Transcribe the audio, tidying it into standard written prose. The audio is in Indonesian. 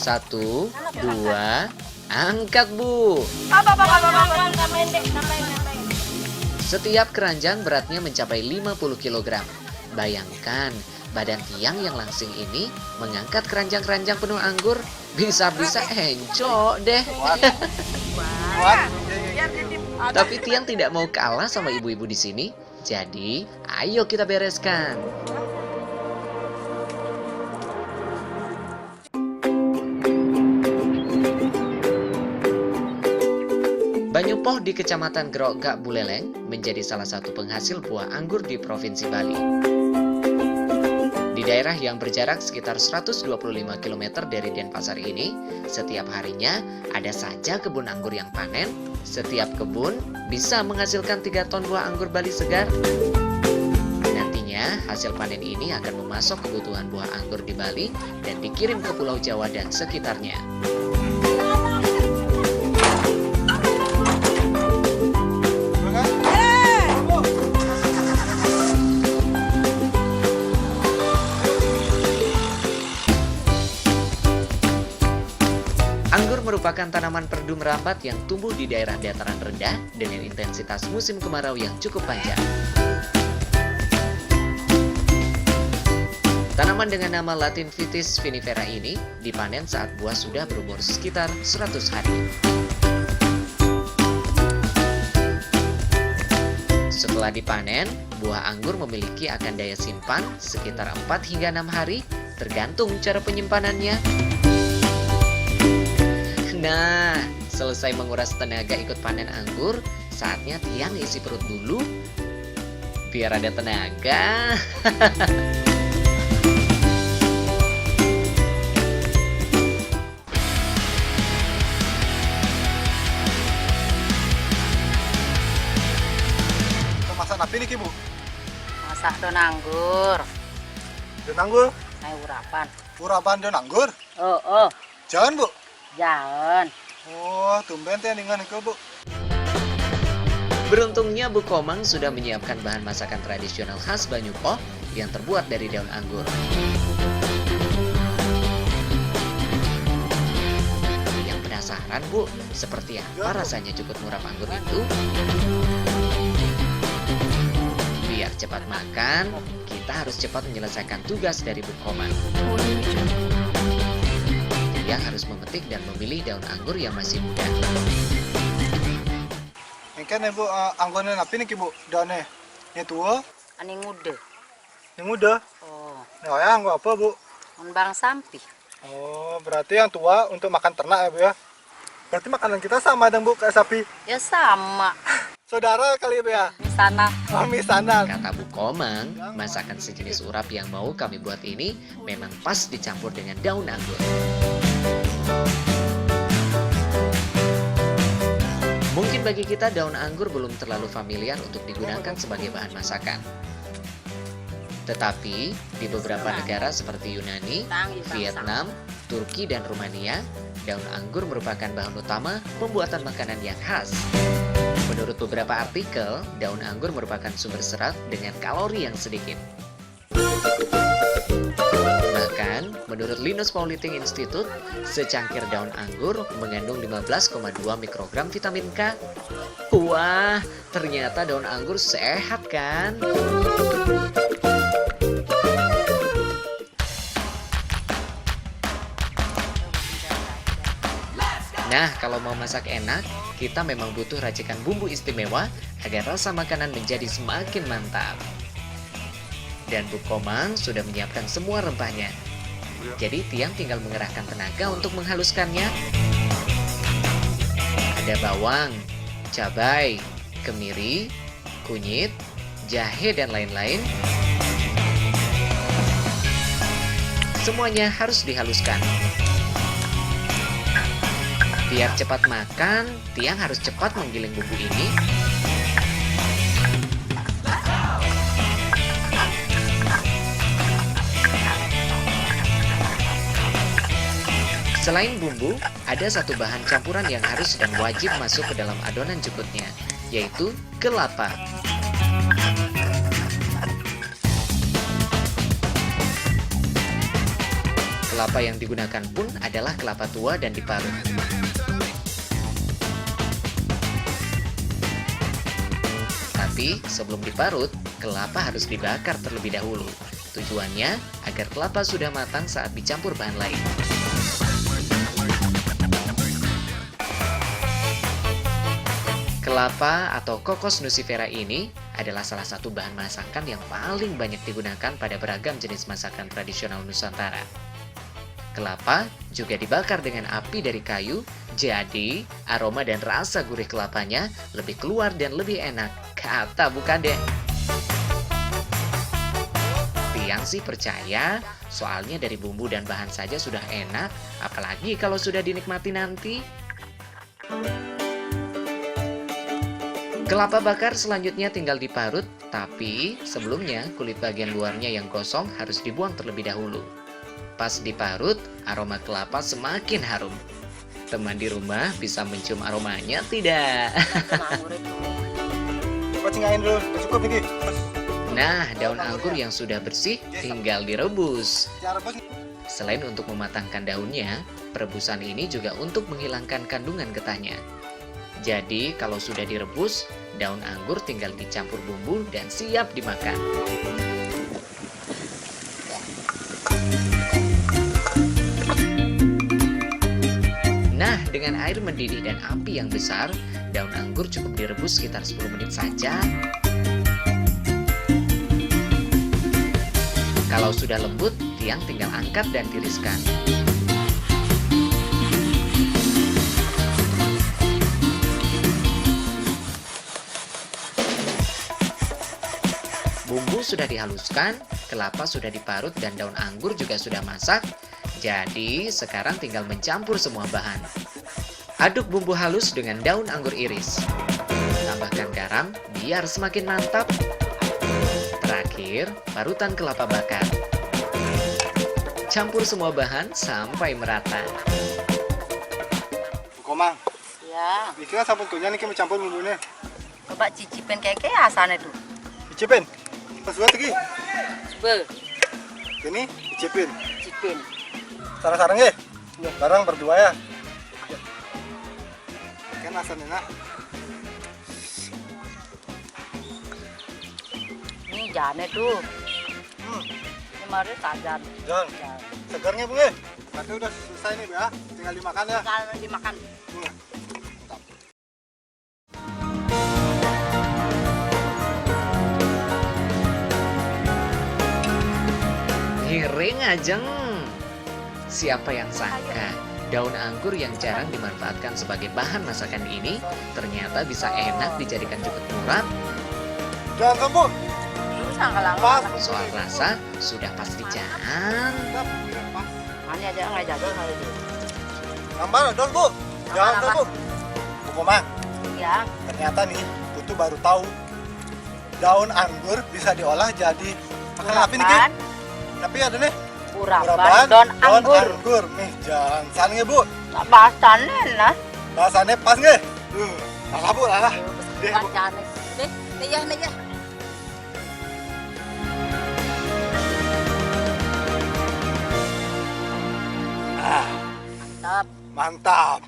1, 2, angkat Bu. Setiap keranjang beratnya mencapai 50 kg. Bayangkan, badan Tiang yang langsing ini mengangkat keranjang-keranjang penuh anggur, bisa-bisa encok deh. Tapi Tiang tidak mau kalah sama ibu-ibu di sini. Jadi, ayo kita bereskan. Banyupoh di Kecamatan Grogak Buleleng menjadi salah satu penghasil buah anggur di Provinsi Bali. Di daerah yang berjarak sekitar 125 km dari Denpasar ini, setiap harinya ada saja kebun anggur yang panen. Setiap kebun bisa menghasilkan 3 ton buah anggur Bali segar. Nantinya hasil panen ini akan memasok kebutuhan buah anggur di Bali dan dikirim ke Pulau Jawa dan sekitarnya. Anggur merupakan tanaman perdu merambat yang tumbuh di daerah dataran rendah dengan intensitas musim kemarau yang cukup panjang. Tanaman dengan nama Latin Vitis vinifera ini dipanen saat buah sudah berumur sekitar 100 hari. Setelah dipanen, buah anggur memiliki akan daya simpan sekitar 4 hingga 6 hari, tergantung cara penyimpanannya. Nah, selesai menguras tenaga ikut panen anggur, saatnya Tiang isi perut dulu, biar ada tenaga. Masak apa ini Bu? Masak don anggur. Don anggur? Saya urapan. Urapan don anggur? Oh. Jangan Bu? Jangan. Oh, tumben teh dengan itu Bu. Beruntungnya Bu Komang sudah menyiapkan bahan masakan tradisional khas Banyupoh yang terbuat dari daun anggur. Yang penasaran Bu, seperti apa rasanya cukut murap anggur itu? Biar cepat makan, kita harus cepat menyelesaikan tugas dari Bu Komang. Yang harus memetik dan memilih daun anggur yang masih muda. Mungkin Bu, anggurnya apa ini Bu? Daunnya? Ini tua? Ani muda. Yang muda? Oh. Nah, ya anggur apa Bu? Bang sampi. Oh, berarti yang tua untuk makan ternak ya Bu ya? Berarti makanan kita sama dong Bu, kayak sapi? Ya sama. Saudara kali ya Bu ya? Misalnya. Oh, misanan. Kata Bu Komang, masakan sejenis urap yang mau kami buat ini memang pas dicampur dengan daun anggur. Mungkin bagi kita daun anggur belum terlalu familiar untuk digunakan sebagai bahan masakan. Tetapi di beberapa negara seperti Yunani, Vietnam, Turki, dan Rumania, daun anggur merupakan bahan utama pembuatan makanan yang khas. Menurut beberapa artikel, daun anggur merupakan sumber serat dengan kalori yang sedikit. Bahkan, menurut Linus Pauling Institute, secangkir daun anggur mengandung 15,2 mikrogram vitamin K. Wah, ternyata daun anggur sehat kan? Nah, kalau mau masak enak, kita memang butuh racikan bumbu istimewa agar rasa makanan menjadi semakin mantap. Dan Bu Komang sudah menyiapkan semua rempahnya. Jadi Tiang tinggal mengerahkan tenaga untuk menghaluskannya. Ada bawang, cabai, kemiri, kunyit, jahe, dan lain-lain. Semuanya harus dihaluskan. Biar cepat makan, Tiang harus cepat menggiling bumbu ini. Selain bumbu, ada satu bahan campuran yang harus dan wajib masuk ke dalam adonan jukutnya, yaitu kelapa. Kelapa yang digunakan pun adalah kelapa tua dan diparut. Tapi sebelum diparut, kelapa harus dibakar terlebih dahulu. Tujuannya agar kelapa sudah matang saat dicampur bahan lain. Kelapa atau Cocos nucifera ini adalah salah satu bahan masakan yang paling banyak digunakan pada beragam jenis masakan tradisional Nusantara. Kelapa juga dibakar dengan api dari kayu, jadi aroma dan rasa gurih kelapanya lebih keluar dan lebih enak. Kata bukan deh. Tiang sih percaya, soalnya dari bumbu dan bahan saja sudah enak, apalagi kalau sudah dinikmati nanti. Kelapa bakar selanjutnya tinggal diparut, tapi sebelumnya kulit bagian luarnya yang gosong harus dibuang terlebih dahulu. Pas diparut, aroma kelapa semakin harum. Teman di rumah bisa mencium aromanya tidak? Pacingain dulu, cukup nih. Nah, daun anggur yang sudah bersih tinggal direbus. Selain untuk mematangkan daunnya, perebusan ini juga untuk menghilangkan kandungan getahnya. Jadi, kalau sudah direbus, daun anggur tinggal dicampur bumbu dan siap dimakan. Nah, dengan air mendidih dan api yang besar, daun anggur cukup direbus sekitar 10 menit saja. Kalau sudah lembut, tiang tinggal angkat dan tiriskan. Bumbu sudah dihaluskan, kelapa sudah diparut dan daun anggur juga sudah masak. Jadi, sekarang tinggal mencampur semua bahan. Aduk bumbu halus dengan daun anggur iris. Tambahkan garam biar semakin mantap. Terakhir, parutan kelapa bakar. Campur semua bahan sampai merata. Komang, Ya, bikin sabun kunyah nih kita campur bumbunya. coba cicipin kayak asalnya tuh. Cicipin. Pas dua lagi. Be, Ini cicipin. cicipin. Sarang-sarang ya? Barang berdua ya. Kan asalnya nak. Ini jane tuh. Hmm, Ini mari kajan. Jangan. Segarnya bunga. Berarti udah selesai nih ya. Tinggal dimakan ya. Kalau dimakan. Hmm. Hiring ajeng. Siapa yang sangka daun anggur yang jarang dimanfaatkan sebagai bahan masakan ini ternyata bisa enak dijadikan jepit murad. Jangan sambung. Lu sangka Pas. lama. Soal rasa sudah pasti jangan. Pas. Mana aja nggak jago kali itu. Nambah dos bu. Jangan Nambah. sambung. Bu Komang, Ya, ternyata nih, Putu baru tahu daun anggur bisa diolah jadi makan apa nih Ki? urapan, Tapi ada nih. urapan, daun anggur. Nih, jangan salah nge bu. Tak bahasannya nah. Bahasannya pas nge? Alah bu, alah. Deh, Bu. Jane. Nih ya. Ah, Mantap. mantap.